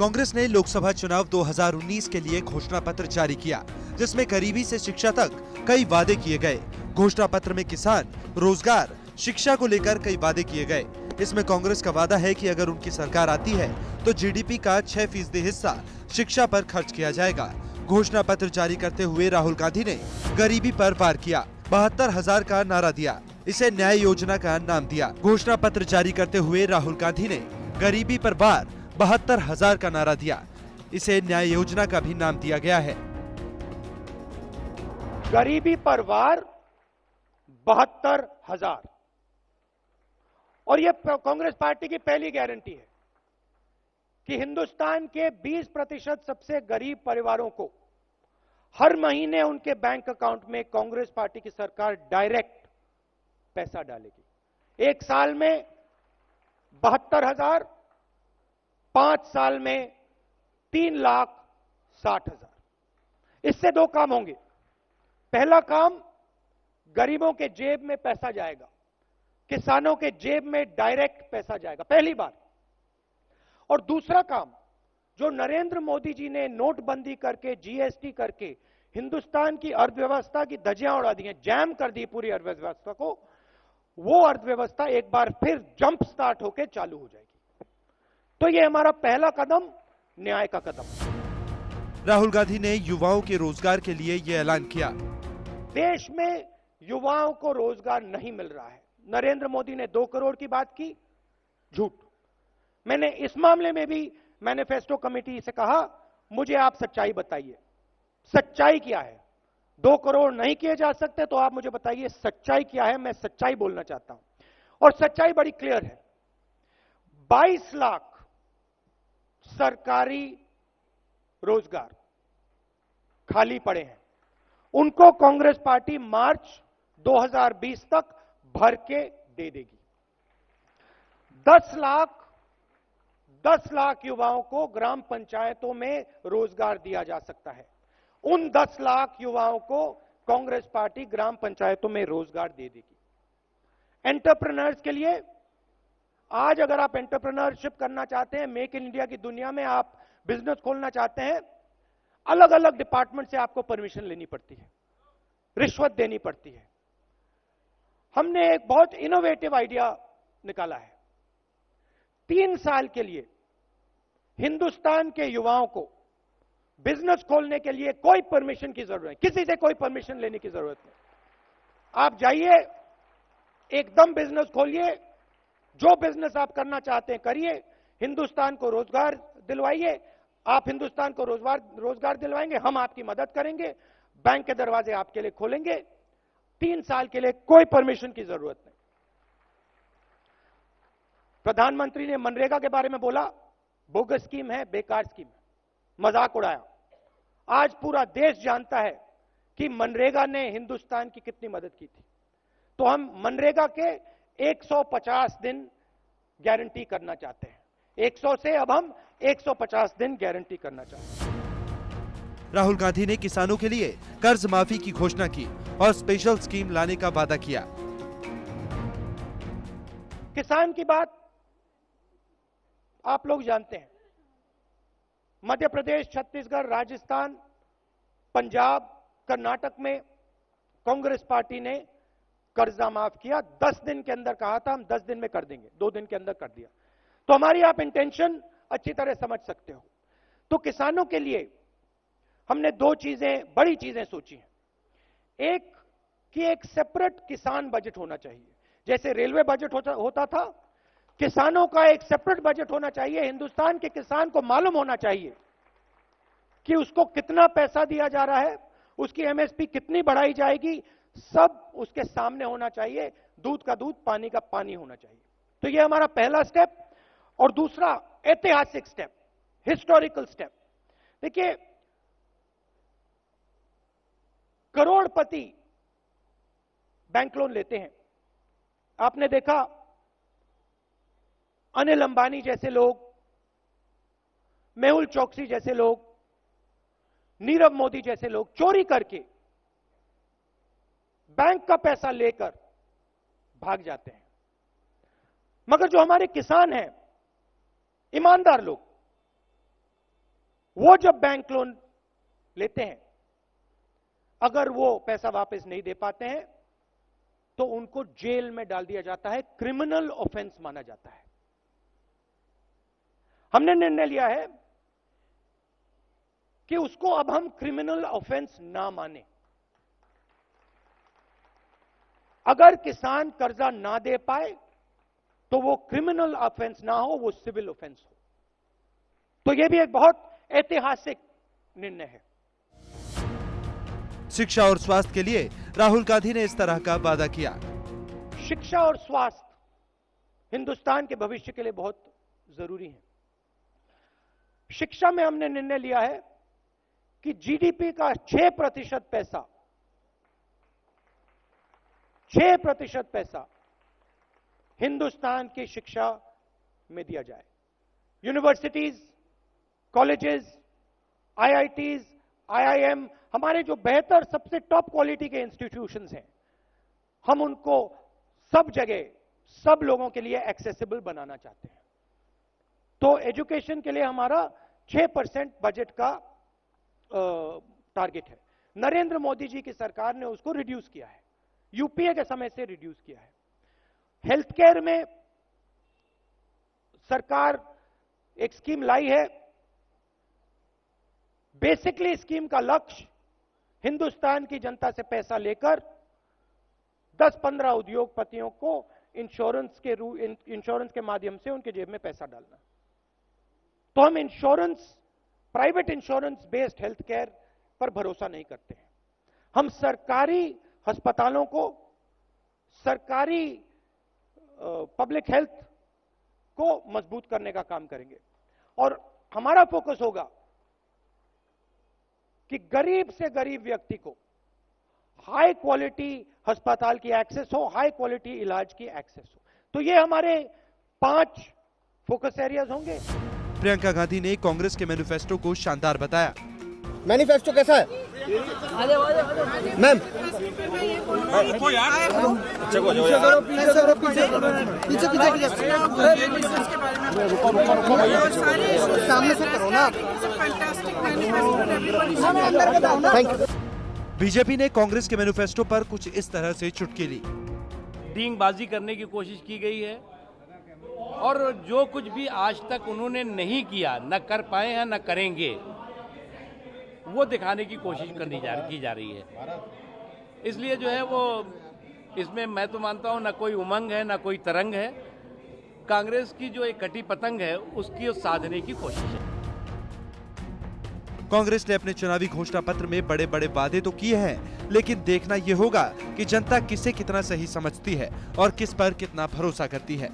कांग्रेस ने लोकसभा चुनाव 2019 के लिए घोषणा पत्र जारी किया, जिसमें गरीबी से शिक्षा तक कई वादे किए गए। घोषणा पत्र में किसान, रोजगार, शिक्षा को लेकर कई वादे किए गए। इसमें कांग्रेस का वादा है कि अगर उनकी सरकार आती है तो जीडीपी का 6% हिस्सा शिक्षा पर खर्च किया जाएगा। घोषणा पत्र जारी करते हुए राहुल गांधी ने गरीबी पर वार किया, 72,000 का नारा दिया, इसे न्याय योजना का नाम दिया। घोषणा पत्र जारी करते हुए राहुल गांधी ने गरीबी पर वार 72,000 का नारा दिया, इसे न्याय योजना का भी नाम दिया गया है। गरीबी पर वार 72,000 और यह कांग्रेस पार्टी की पहली गारंटी है कि हिंदुस्तान के 20% सबसे गरीब परिवारों को हर महीने उनके बैंक अकाउंट में कांग्रेस पार्टी की सरकार डायरेक्ट पैसा डालेगी। एक साल में 72,000, 5 साल में 3,60,000। इससे दो काम होंगे। पहला काम, गरीबों के जेब में पैसा जाएगा, किसानों के जेब में डायरेक्ट पैसा जाएगा, पहली बात। और दूसरा काम, जो नरेंद्र मोदी जी ने नोटबंदी करके, जीएसटी करके हिंदुस्तान की अर्थव्यवस्था की धज्जियां उड़ा दी हैं, जैम कर दी पूरी अर्थव्यवस्था को, वो अर्थव्यवस्था एक बार फिर जंप स्टार्ट होकर चालू हो जाएगी। तो ये हमारा पहला कदम, न्याय का कदम। राहुल गांधी ने युवाओं के रोजगार के लिए यह ऐलान किया। देश में युवाओं को रोजगार नहीं मिल रहा है। नरेंद्र मोदी ने 2 करोड़ की बात की, झूठ। मैंने इस मामले में भी मैनिफेस्टो कमेटी से कहा, मुझे आप सच्चाई बताइए, सच्चाई क्या है। 2 करोड़ नहीं किए जा सकते तो आप मुझे बताइए सच्चाई क्या है। मैं सच्चाई बोलना चाहता हूं और सच्चाई बड़ी क्लियर है। 22 लाख सरकारी रोजगार खाली पड़े हैं, उनको कांग्रेस पार्टी मार्च 2020 तक भर के दे देगी। 10 लाख युवाओं को ग्राम पंचायतों में रोजगार दिया जा सकता है। उन 10 लाख युवाओं को कांग्रेस पार्टी ग्राम पंचायतों में रोजगार दे देगी। एंटरप्रेन्योर्स के लिए, आज अगर आप एंटरप्रेन्योरशिप करना चाहते हैं, मेक इन इंडिया की दुनिया में आप बिजनेस खोलना चाहते हैं, अलग अलग डिपार्टमेंट से आपको परमिशन लेनी पड़ती है, रिश्वत देनी पड़ती है। हमने एक बहुत इनोवेटिव आइडिया निकाला है। 3 साल के लिए हिंदुस्तान के युवाओं को बिजनेस खोलने के लिए कोई परमिशन की जरूरत नहीं, किसी से कोई परमिशन लेने की जरूरत नहीं। आप जाइए, एकदम बिजनेस खोलिए, जो बिजनेस आप करना चाहते हैं करिए, हिंदुस्तान को रोजगार दिलवाइए। आप हिंदुस्तान को रोजगार दिलवाएंगे, हम आपकी मदद करेंगे, बैंक के दरवाजे आपके लिए खोलेंगे। 3 साल के लिए कोई परमिशन की जरूरत नहीं। प्रधानमंत्री ने मनरेगा के बारे में बोला, बोगस स्कीम है, बेकार स्कीम है, मजाक उड़ाया। आज पूरा देश जानता है कि मनरेगा ने हिंदुस्तान की कितनी मदद की थी। तो हम मनरेगा के 150 दिन गारंटी करना चाहते हैं। 100 से अब हम 150 दिन गारंटी करना चाहते हैं। राहुल गांधी ने किसानों के लिए कर्ज माफी की घोषणा की और स्पेशल स्कीम लाने का वादा किया। किसान की बात आप लोग जानते हैं। मध्य प्रदेश, छत्तीसगढ़, राजस्थान, पंजाब, कर्नाटक में कांग्रेस पार्टी ने कर्जा माफ किया। 10 दिन के अंदर कहा था, हम 10 दिन में कर देंगे, 2 दिन के अंदर कर दिया। तो हमारी आप इंटेंशन अच्छी तरह समझ सकते हो। तो किसानों के लिए हमने 2 चीजें, बड़ी चीजें सोची हैं। एक कि एक सेपरेट किसान बजट होना चाहिए, जैसे रेलवे बजट होता था, किसानों का एक सेपरेट बजट होना चाहिए। हिंदुस्तान के किसान को मालूम होना चाहिए कि उसको कितना पैसा दिया जा रहा है, उसकी एमएसपी कितनी बढ़ाई जाएगी, सब उसके सामने होना चाहिए। दूध का दूध, पानी का पानी होना चाहिए। तो यह हमारा पहला स्टेप। और दूसरा ऐतिहासिक स्टेप, हिस्टोरिकल स्टेप। देखिए, करोड़पति बैंक लोन लेते हैं। आपने देखा, अनिल अंबानी जैसे लोग, मेहुल चोकसी जैसे लोग, नीरव मोदी जैसे लोग चोरी करके बैंक का पैसा लेकर भाग जाते हैं। मगर जो हमारे किसान हैं, ईमानदार लोग, वो जब बैंक लोन लेते हैं, अगर वो पैसा वापस नहीं दे पाते हैं तो उनको जेल में डाल दिया जाता है, क्रिमिनल ऑफेंस माना जाता है। हमने निर्णय लिया है कि उसको अब हम क्रिमिनल ऑफेंस ना माने। अगर किसान कर्जा ना दे पाए तो वो क्रिमिनल ऑफेंस ना हो, वो सिविल ऑफेंस हो। तो यह भी एक बहुत ऐतिहासिक निर्णय है। शिक्षा और स्वास्थ्य के लिए राहुल गांधी ने इस तरह का वादा किया। शिक्षा और स्वास्थ्य हिंदुस्तान के भविष्य के लिए बहुत जरूरी है। शिक्षा में हमने निर्णय लिया है कि जीडीपी का 6% पैसा, 6% पैसा हिंदुस्तान की शिक्षा में दिया जाए। यूनिवर्सिटीज, कॉलेजेस, आईआईटीज, आईआईएम, हमारे जो बेहतर सबसे टॉप क्वालिटी के इंस्टीट्यूशंस हैं, हम उनको सब जगह सब लोगों के लिए एक्सेसिबल बनाना चाहते हैं। तो एजुकेशन के लिए हमारा 6% बजट का टारगेट है। नरेंद्र मोदी जी की सरकार ने उसको रिड्यूस किया है, यूपीए के समय से रिड्यूस किया है। हेल्थ केयर में सरकार एक स्कीम लाई है। बेसिकली स्कीम का लक्ष्य हिंदुस्तान की जनता से पैसा लेकर 10-15 उद्योगपतियों को इंश्योरेंस के माध्यम से उनके जेब में पैसा डालना। तो हम insurance, private insurance based health care पर भरोसा नहीं करते हैं। हम सरकारी अस्पतालों को, सरकारी पब्लिक हेल्थ को मजबूत करने का काम करेंगे और हमारा फोकस होगा कि गरीब से गरीब व्यक्ति को हाई क्वालिटी अस्पताल की एक्सेस हो, हाई क्वालिटी इलाज की एक्सेस हो। तो ये हमारे 5 फोकस एरियाज होंगे। प्रियंका गांधी ने कांग्रेस के मैनिफेस्टो को शानदार बताया। मैनिफेस्टो कैसा है मैम? सामने से करो ना। बीजेपी ने कांग्रेस के मैनिफेस्टो पर कुछ इस तरह से चुटकी ली। डींगबाजी करने की कोशिश की गई है और जो कुछ भी आज तक उन्होंने नहीं किया, न कर पाए हैं, न करेंगे, वो दिखाने की कोशिश की जा रही है। इसलिए जो है वो इसमें मैं तो मानता हूं न कोई उमंग है, न कोई तरंग है। कांग्रेस की जो एक कटी पतंग है उसकी साधने की कोशिश है। कांग्रेस ने अपने चुनावी घोषणा पत्र में बड़े बड़े वादे तो किए हैं, लेकिन देखना यह होगा कि जनता किसे कितना सही समझती है और किस पर कितना भरोसा करती है।